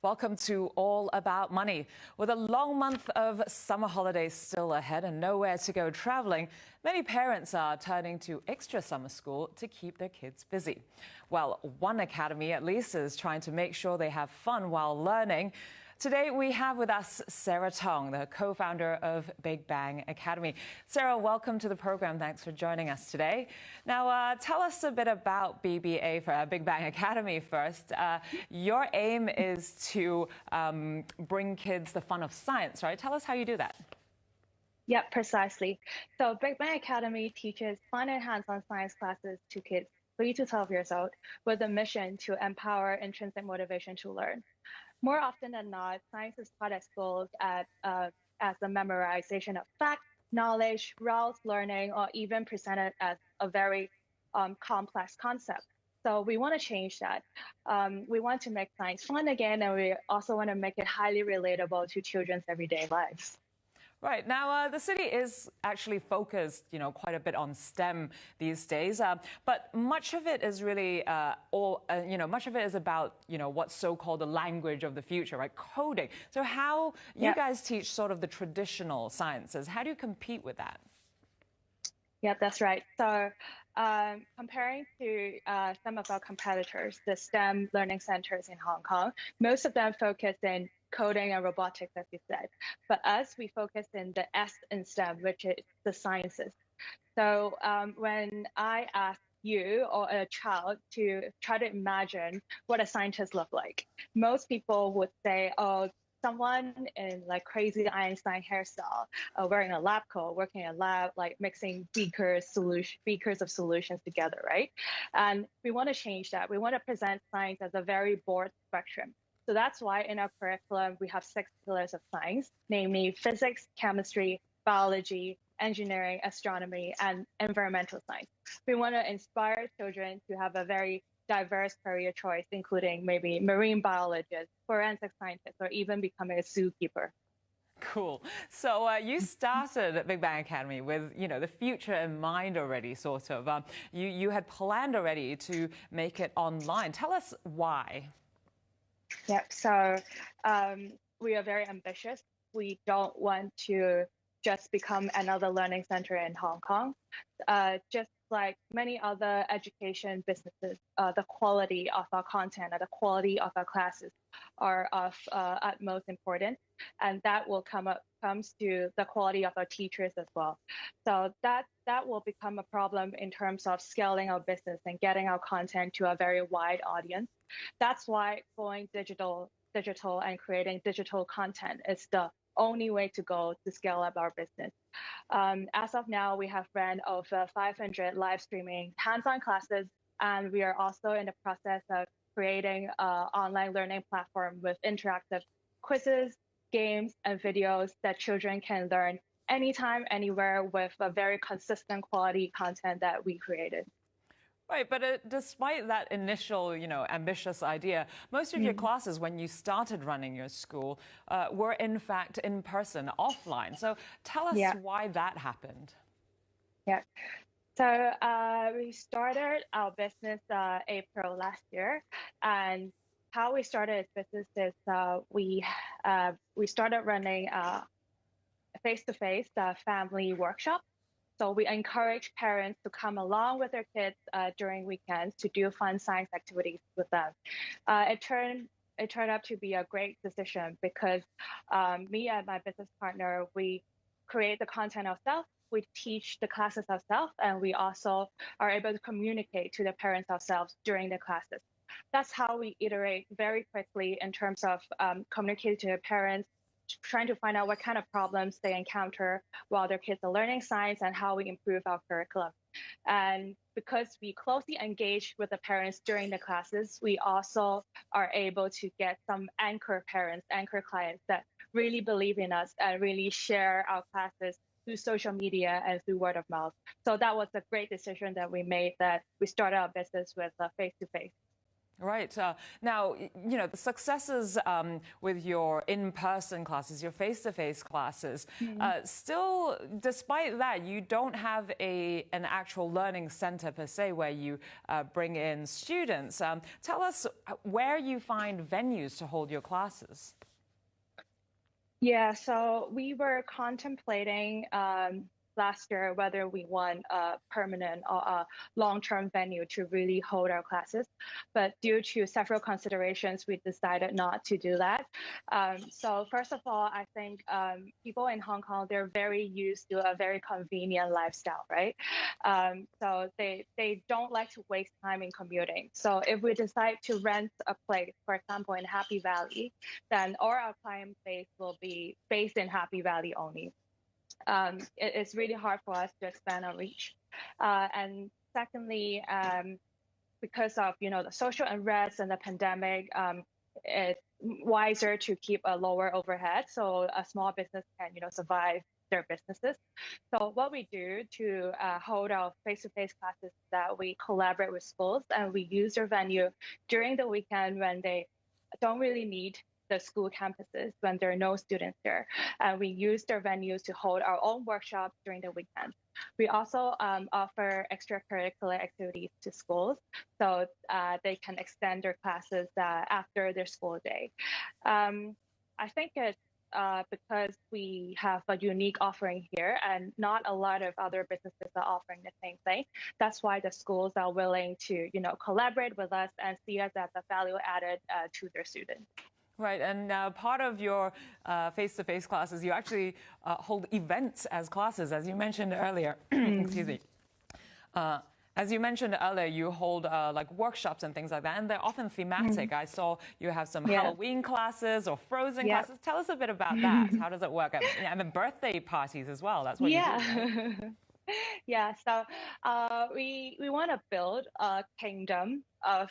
Welcome to All About Money. With a long month of summer holidays still ahead and nowhere to go traveling, many parents are turning to extra summer school to keep their kids busy. Well, one academy at least is trying to make sure they have fun while learning. Today we have with us Sarah Tong, the co-founder of Big Bang Academy. Sarah, welcome to the program. Thanks for joining us today. Now, tell us a bit about BBA for Big Bang Academy first. Your aim is to bring kids the fun of science, right? Tell us how you do that. Yeah, precisely. So Big Bang Academy teaches fun and hands-on science classes to kids 3 to 12 years old with a mission to empower intrinsic motivation to learn. More often than not, science is taught at schools as the memorization of facts, knowledge, rote learning, or even presented as a very complex concept. So we want to change that. We want to make science fun again, and we also want to make it highly relatable to children's everyday lives. Right. Now, the city is actually focused, quite a bit on STEM these days, but much of it is really, much of it is about, what's so-called the language of the future, right? Coding. So how you guys teach sort of the traditional sciences, how do you compete with that? Yeah, that's right. So comparing to some of our competitors, the STEM learning centers in Hong Kong, most of them focus in coding and robotics, as you said. But us, we focus in the S in STEM, which is the sciences. So when I ask you or a child to try to imagine what a scientist looks like, most people would say, oh, someone in like crazy Einstein hairstyle, wearing a lab coat, working in a lab, like mixing beakers of solutions together, right? And we want to change that. We want to present science as a very broad spectrum. So that's why in our curriculum, we have 6 pillars of science, namely physics, chemistry, biology, engineering, astronomy, and environmental science. We want to inspire children to have a very diverse career choice, including maybe marine biologists, forensic scientists, or even becoming a zookeeper. Cool. So you started at Big Bang Academy with, the future in mind already, sort of. You had planned already to make it online. Tell us why. Yeah, so we are very ambitious. We don't want to just become another learning center in Hong Kong. Just like many other education businesses, the quality of our content and the quality of our classes are of utmost importance, and that will comes to the quality of our teachers as well. So that will become a problem in terms of scaling our business and getting our content to a very wide audience. That's why going digital and creating digital content is the only way to go to scale up our business. As of now, we have ran over 500 live streaming hands-on classes, and we are also in the process of creating an online learning platform with interactive quizzes, games, and videos that children can learn anytime, anywhere with a very consistent quality content that we created. Right, but despite that initial, ambitious idea, most of your classes, when you started running your school, were in fact in person, offline. So tell us why that happened. Yeah. So we started our business April last year, and how we started this business is we started running face-to-face family workshop. So we encourage parents to come along with their kids during weekends to do fun science activities with them. It turned out to be a great decision because me and my business partner, we create the content ourselves, we teach the classes ourselves, and we also are able to communicate to the parents ourselves during the classes. That's how we iterate very quickly in terms of communicating to the parents, trying to find out what kind of problems they encounter while their kids are learning science and how we improve our curriculum. And because we closely engage with the parents during the classes, we also are able to get some anchor parents, anchor clients that really believe in us and really share our classes through social media and through word of mouth. So that was a great decision that we made, that we started our business with face-to-face. Right. Now, the successes with your in-person classes, your face-to-face classes, still, despite that, you don't have an actual learning center per se where you bring in students. Tell us where you find venues to hold your classes. Yeah, so we were contemplating last year whether we want a permanent or a long-term venue to really hold our classes. But due to several considerations, we decided not to do that. So first of all, I think people in Hong Kong, they're very used to a very convenient lifestyle, right? So they don't like to waste time in commuting. So if we decide to rent a place, for example, in Happy Valley, then all our client base will be based in Happy Valley only. It's really hard for us to expand our reach. And secondly, because of the social unrest and the pandemic, it's wiser to keep a lower overhead so a small business can survive their businesses. So what we do to hold our face-to-face classes is that we collaborate with schools and we use their venue during the weekend when they don't really need the school campuses when there are no students there. We use their venues to hold our own workshops during the weekend. We also offer extracurricular activities to schools so they can extend their classes after their school day. I think it's because we have a unique offering here and not a lot of other businesses are offering the same thing. That's why the schools are willing to, collaborate with us and see us as a value added to their students. Right, and part of your face-to-face classes, you actually hold events as classes, as you mentioned earlier. Excuse me. As you mentioned earlier, you hold like workshops and things like that, and they're often thematic. I saw you have some Halloween classes or Frozen classes. Tell us a bit about that. How does it work? And then birthday parties as well. That's what you do, right? Yeah, so we want to build a kingdom of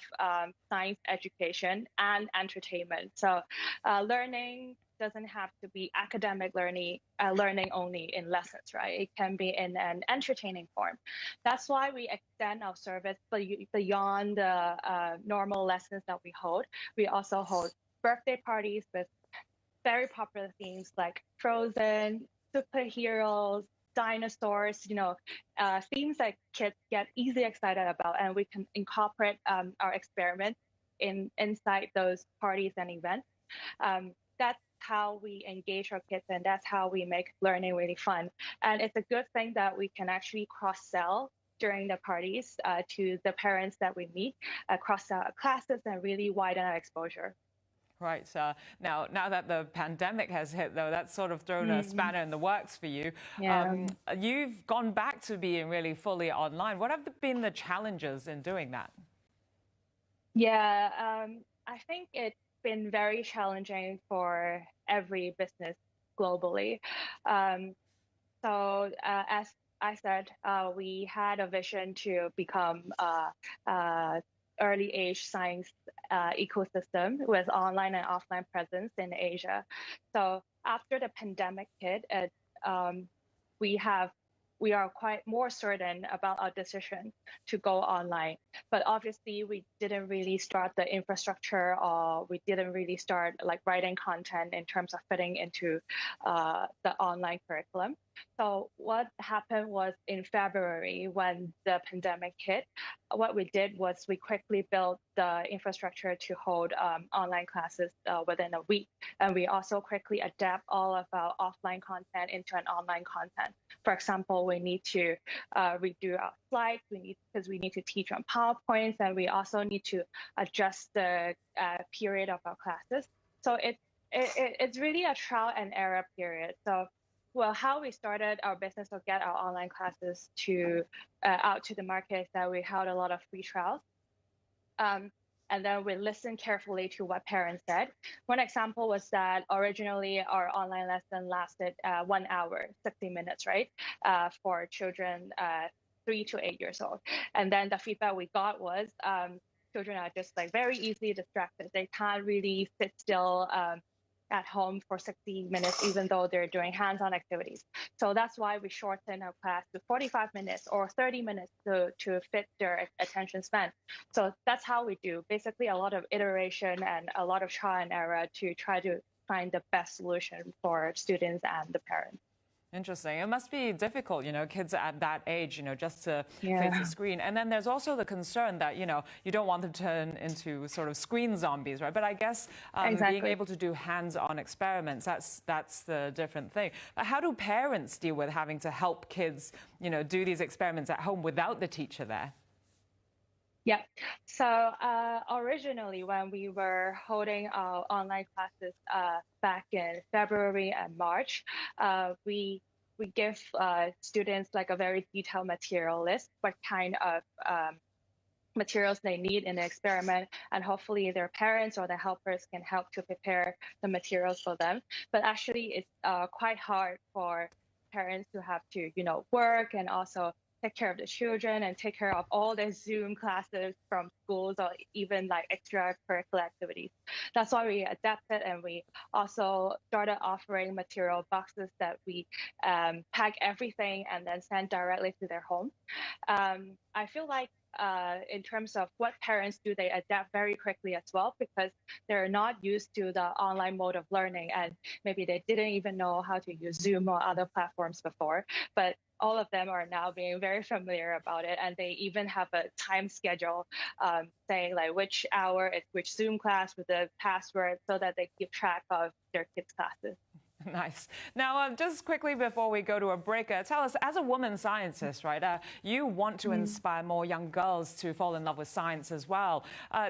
science education and entertainment. So learning doesn't have to be academic learning only in lessons, right? It can be in an entertaining form. That's why we extend our service beyond the normal lessons that we hold. We also hold birthday parties with very popular themes like Frozen, superheroes, dinosaurs, themes that kids get easily excited about, and we can incorporate our experiments inside those parties and events. That's how we engage our kids, and that's how we make learning really fun. And it's a good thing that we can actually cross-sell during the parties to the parents that we meet, cross-sell our classes and really widen our exposure. Right. Now that the pandemic has hit, though, that's sort of thrown a spanner in the works for you. Yeah. You've gone back to being really fully online. What have been the challenges in doing that? Yeah, I think it's been very challenging for every business globally. So as I said, we had a vision to become early age science ecosystem with online and offline presence in Asia. So after the pandemic hit, we are quite more certain about our decision to go online. But obviously, we didn't really start the infrastructure, or we didn't really start like writing content in terms of fitting into the online curriculum. So what happened was in February when the pandemic hit, what we did was we quickly built the infrastructure to hold online classes within a week. And we also quickly adapt all of our offline content into an online content. For example, we need to redo our slides, because we need to teach on PowerPoints, and we also need to adjust the period of our classes. So it's really a trial and error period. So how we started our business or get our online classes out to the market is that we held a lot of free trials. And then we listened carefully to what parents said. One example was that originally our online lesson lasted 1 hour, 60 minutes, right? For children 3 to 8 years old. And then the feedback we got was children are just like very easily distracted. They can't really sit still at home for 60 minutes, even though they're doing hands-on activities. So that's why we shorten our class to 45 minutes or 30 minutes to fit their attention span. So that's how we do. Basically, a lot of iteration and a lot of trial and error to try to find the best solution for students and the parents. Interesting. It must be difficult, kids at that age, just to face Yeah. the screen. And then there's also the concern that, you don't want them to turn into sort of screen zombies, right? But I guess Exactly. being able to do hands-on experiments, that's the different thing. But how do parents deal with having to help kids, do these experiments at home without the teacher there? Yeah. So originally, when we were holding our online classes back in February and March, we give students like a very detailed material list, what kind of materials they need in the experiment, and hopefully their parents or the helpers can help to prepare the materials for them. But actually, it's quite hard for parents to have to, work and also take care of the children and take care of all the Zoom classes from schools or even like extracurricular activities. That's why we adapted, and we also started offering material boxes that we pack everything and then send directly to their home. I feel like in terms of what parents do, they adapt very quickly as well, because they're not used to the online mode of learning, and maybe they didn't even know how to use Zoom or other platforms before. But all of them are now being very familiar about it, and they even have a time schedule saying like which hour is which Zoom class with the password, so that they keep track of their kids' classes. Nice. Now, just quickly before we go to a break, tell us, as a woman scientist, right, you want to inspire more young girls to fall in love with science as well.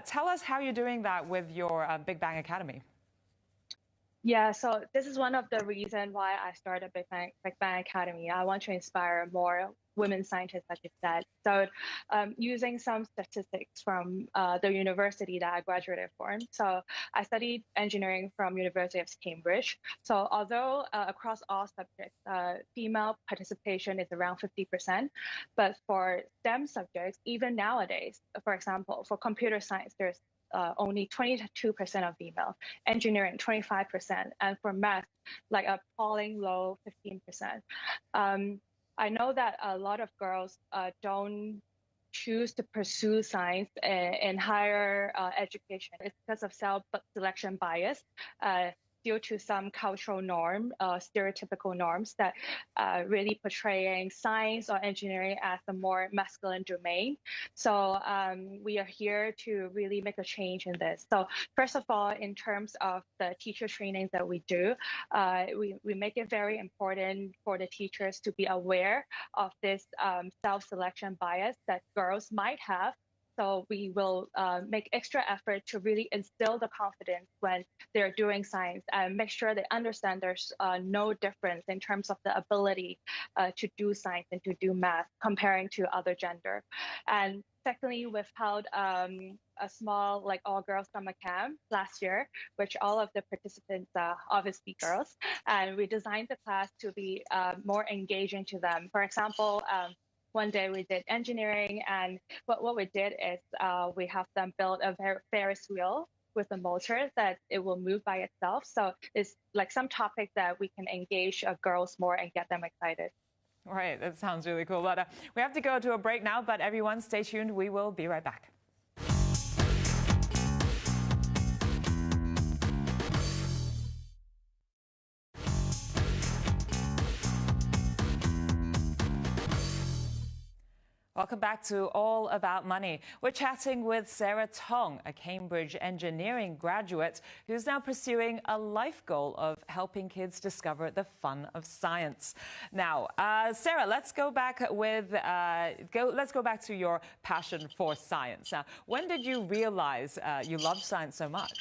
Tell us how you're doing that with your Big Bang Academy. Yeah, so this is one of the reasons why I started Big Bang Academy. I want to inspire more women scientists, like you said. So using some statistics from the university that I graduated from. So I studied engineering from University of Cambridge. So although across all subjects, female participation is around 50%, but for STEM subjects, even nowadays, for example, for computer science, there's only 22% of female, engineering 25%, and for math, like a appalling low 15%. I know that a lot of girls don't choose to pursue science in higher education. It's because of self-selection bias. Due to some cultural norm, stereotypical norms that really portraying science or engineering as a more masculine domain. So we are here to really make a change in this. So first of all, in terms of the teacher trainings that we do, we make it very important for the teachers to be aware of this self-selection bias that girls might have. So we will make extra effort to really instill the confidence when they're doing science and make sure they understand there's no difference in terms of the ability to do science and to do math comparing to other gender. And secondly, we've held a small like all-girls summer camp last year, which all of the participants are obviously girls. And we designed the class to be more engaging to them. For example, one day we did engineering, and what we did is we have them build a Ferris wheel with a motor that it will move by itself. So it's like some topic that we can engage girls more and get them excited. Right, that sounds really cool. But we have to go to a break now, but everyone stay tuned. We will be right back. Welcome back to All About Money. We're chatting with Sarah Tong, a Cambridge engineering graduate who's now pursuing a life goal of helping kids discover the fun of science. Now, Sarah, let's go back to your passion for science. Now, when did you realize you loved science so much?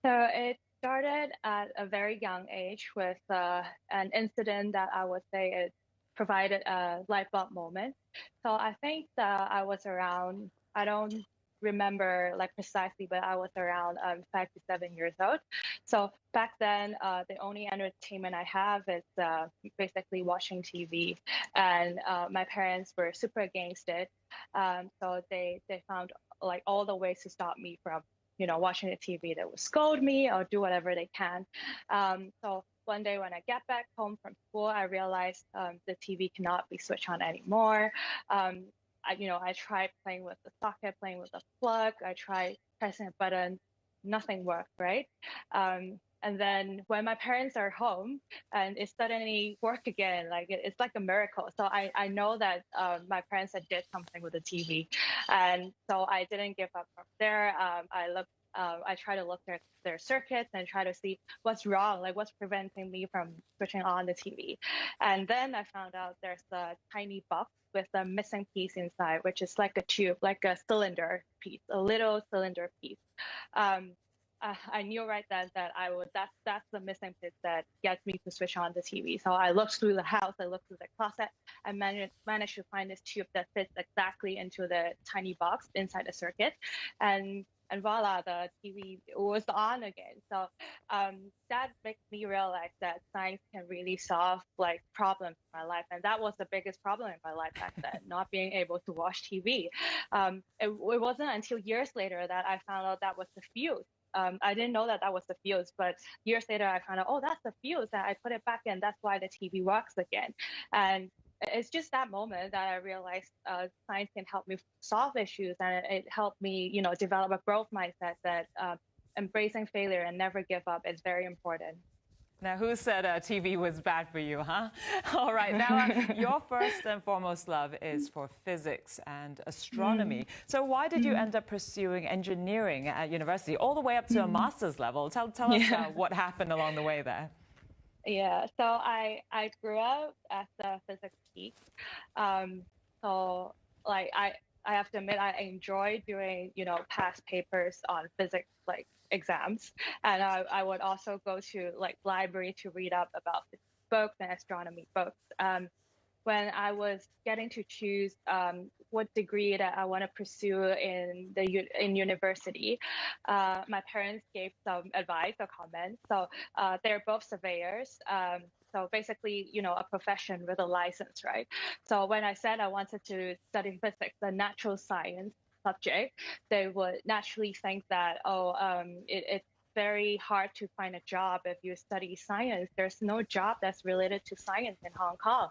So it started at a very young age with an incident that I would say it provided a light bulb moment. So I think that I was around, I don't remember like precisely, but I was around 5 to 7 years old. So back then, the only entertainment I have is basically watching TV, and my parents were super against it. So they found like all the ways to stop me from watching the TV, they will scold me or do whatever they can. So one day when I get back home from school, I realized the TV cannot be switched on anymore. I tried playing with the socket, playing with the plug. I tried pressing a button, nothing worked, right? And then when my parents are home and it suddenly work again, like it's like a miracle. So I know that my parents had did something with the TV, and so I didn't give up from there. I try to look at their circuits and try to see what's wrong, like what's preventing me from switching on the TV. And then I found out there's a tiny box with a missing piece inside, which is like a tube, like a cylinder piece, a little cylinder piece. I knew right then that that's the missing piece that gets me to switch on the TV. So I looked through the house, I looked through the closet, I managed to find this tube that fits exactly into the tiny box inside the circuit, and voila, the TV was on again. So that makes me realize that science can really solve like problems in my life, and that was the biggest problem in my life back then, not being able to watch TV. It wasn't until years later that I found out that was the fuse. I didn't know that was the fuse, but years later I found out, oh, that's the fuse, and I put it back in. That's why the TV works again. And it's just that moment that I realized science can help me solve issues, and it helped me, develop a growth mindset that embracing failure and never give up is very important. Now, who said TV was bad for you, huh? All right, now your first and foremost love is for physics and astronomy. So why did you end up pursuing engineering at university, all the way up to a master's level? Tell us what happened along the way there. Yeah, so I grew up as a physics geek. So like I have to admit I enjoy doing, past papers on physics like exams, and I would also go to like library to read up about books and astronomy books. When I was getting to choose what degree that I want to pursue in university, my parents gave some advice or comments. So they're both surveyors. So basically, a profession with a license, right? So when I said I wanted to study physics, the natural science subject, they would naturally think that, it's very hard to find a job if you study science. There's no job that's related to science in Hong Kong.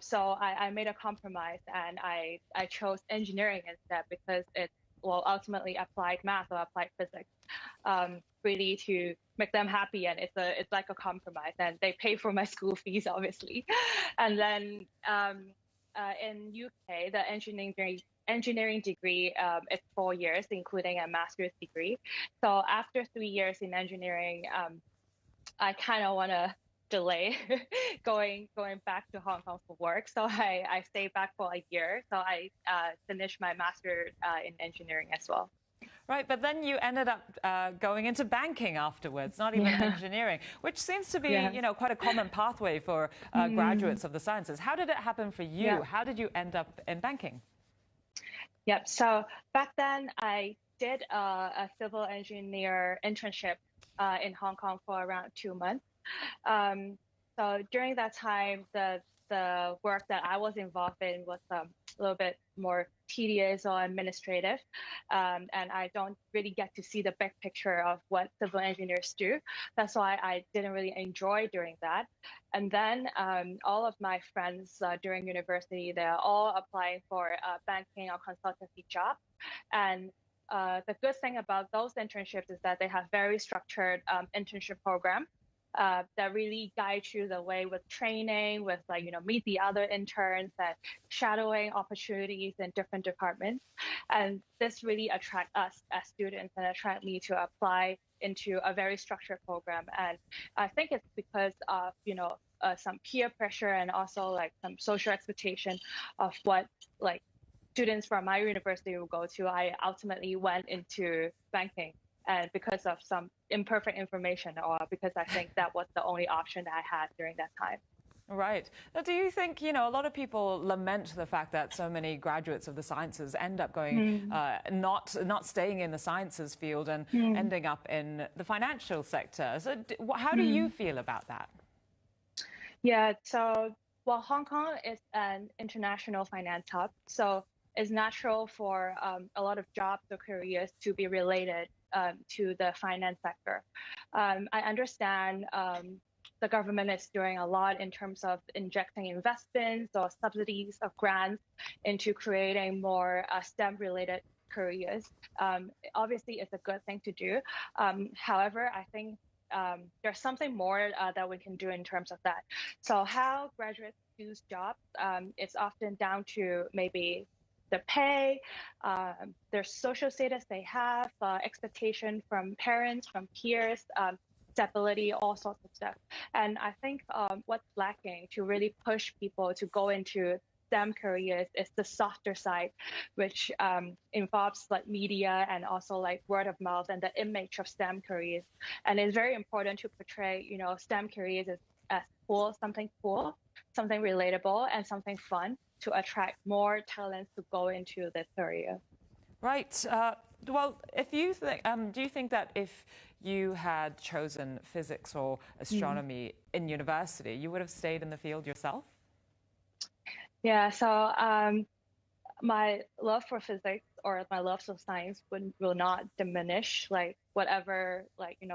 So I made a compromise, and I chose engineering instead, because it's ultimately applied math or applied physics, really to make them happy, and it's like a compromise, and they pay for my school fees obviously. And then in UK, the engineering degree, it's 4 years, including a master's degree. So after 3 years in engineering, I kind of want to delay going back to Hong Kong for work. So I stayed back for a year. So I finished my master in engineering as well. Right, but then you ended up going into banking afterwards, not even engineering, which seems to be, quite a common pathway for graduates of the sciences. How did it happen for you? Yeah. How did you end up in banking? Yep. So back then, I did a civil engineer internship in Hong Kong for around 2 months. So during that time, the work that I was involved in was a little bit more tedious or administrative, and I don't really get to see the big picture of what civil engineers do. That's why I didn't really enjoy doing that. And then all of my friends during university, they're all applying for banking or consultancy jobs. And the good thing about those internships is that they have very structured internship programs that really guide you the way with training, with meet the other interns and shadowing opportunities in different departments. And this really attract us as students and attract me to apply into a very structured program. And I think it's because of, some peer pressure and also like some social expectation of what like students from my university will go to. I ultimately went into banking, and because of some imperfect information, or because I think that was the only option that I had during that time. Right. Now, do you think, a lot of people lament the fact that so many graduates of the sciences end up going, not staying in the sciences field and ending up in the financial sector. So how do you feel about that? Yeah, so, Hong Kong is an international finance hub, so it's natural for a lot of jobs or careers to be related to the finance sector. I understand the government is doing a lot in terms of injecting investments or subsidies or grants into creating more STEM-related careers. Obviously, it's a good thing to do. However, I think there's something more that we can do in terms of that. So how graduates choose jobs, it's often down to maybe the pay, their social status they have, expectation from parents, from peers, stability, all sorts of stuff. And I think what's lacking to really push people to go into STEM careers is the softer side, which involves like media and also like word of mouth and the image of STEM careers. And it's very important to portray, STEM careers as cool, something relatable, and something fun to attract more talents to go into this career. Right. Well, if you think, do you think that if you had chosen physics or astronomy in university, you would have stayed in the field yourself? Yeah, so my love for physics or my love for science will not diminish like whatever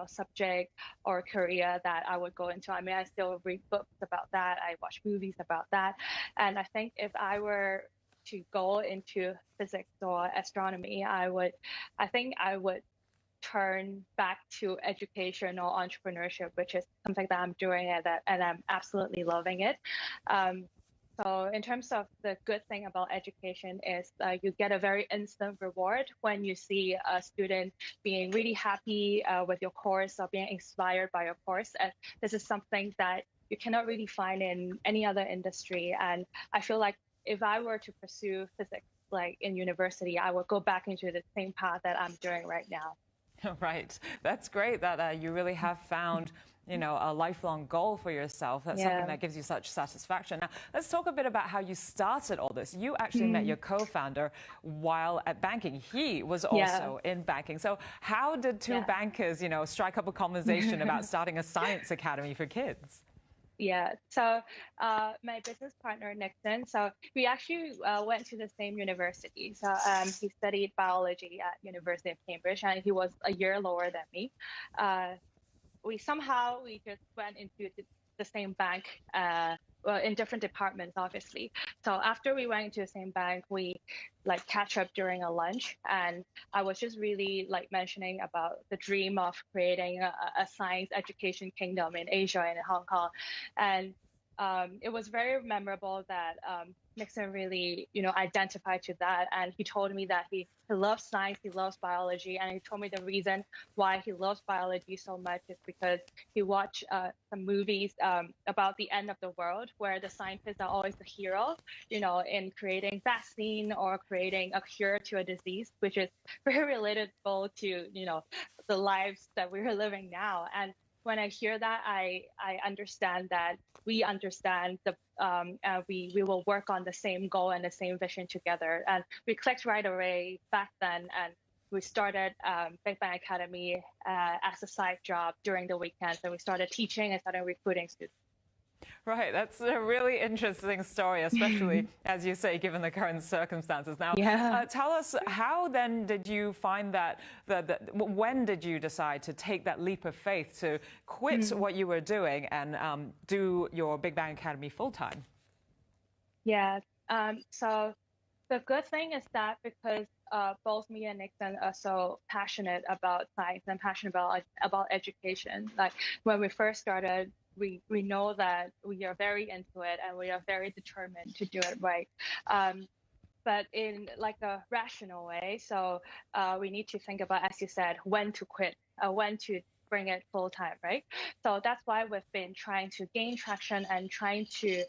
subject or career that I would go into. I mean, I still read books about that. I watch movies about that. And I think if I were to go into physics or astronomy, I think I would turn back to education or entrepreneurship, which is something that I'm doing and I'm absolutely loving it. So in terms of the good thing about education is you get a very instant reward when you see a student being really happy with your course or being inspired by your course. And this is something that you cannot really find in any other industry. And I feel like if I were to pursue physics like in university, I would go back into the same path that I'm doing right now. Right. That's great that you really have found a lifelong goal for yourself. That's something that gives you such satisfaction. Now, let's talk a bit about how you started all this. You actually met your co-founder while at banking. He was also in banking. So how did two bankers, strike up a conversation about starting a science academy for kids? Yeah, so my business partner, Nixon, so we actually went to the same university. So he studied biology at University of Cambridge, and he was a year lower than me. We just went into the same bank, well, in different departments, obviously. So after we went into the same bank, we catch up during a lunch, and I was just really mentioning about the dream of creating a science education kingdom in Asia and in Hong Kong, and it was very memorable that Nixon really, identified to that, and he told me that he loves science, he loves biology, and he told me the reason why he loves biology so much is because he watched some movies about the end of the world, where the scientists are always the hero, in creating vaccine or creating a cure to a disease, which is very relatable to, the lives that we're living now. And when I hear that, I understand that we understand we will work on the same goal and the same vision together. And we clicked right away back then, and we started Big Bang Academy as a side job during the weekends. And we started teaching and started recruiting students. Right, that's a really interesting story, especially, as you say, given the current circumstances. Now, tell us, how then did you find that, when did you decide to take that leap of faith to quit what you were doing and do your Big Bang Academy full-time? Yeah, so the good thing is that because both me and Nixon are so passionate about science and passionate about education, when we first started, we know that we are very into it and we are very determined to do it right, but in a rational way. So we need to think about, as you said, when to quit, when to bring it full time, right? So that's why we've been trying to gain traction and trying to,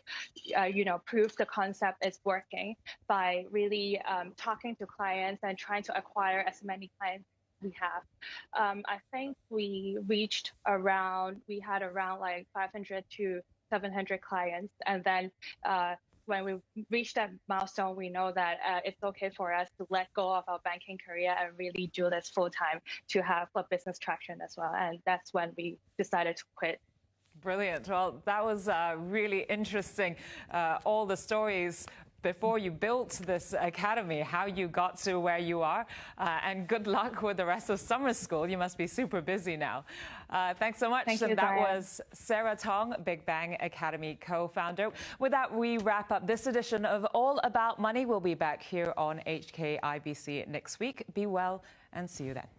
prove the concept is working by really talking to clients and trying to acquire as many clients we have. I think we had around 500 to 700 clients. And then when we reach that milestone, we know that it's okay for us to let go of our banking career and really do this full time to have a business traction as well. And that's when we decided to quit. Brilliant. Well, that was really interesting. All the stories before you built this academy, how you got to where you are, and good luck with the rest of summer school. You must be super busy now. Thanks so much. Thank you, That Diane. was Sarah Tong, Big Bang Academy co-founder. With that, we wrap up this edition of All About Money. We'll be back here on HKIBC next week. Be well and see you then.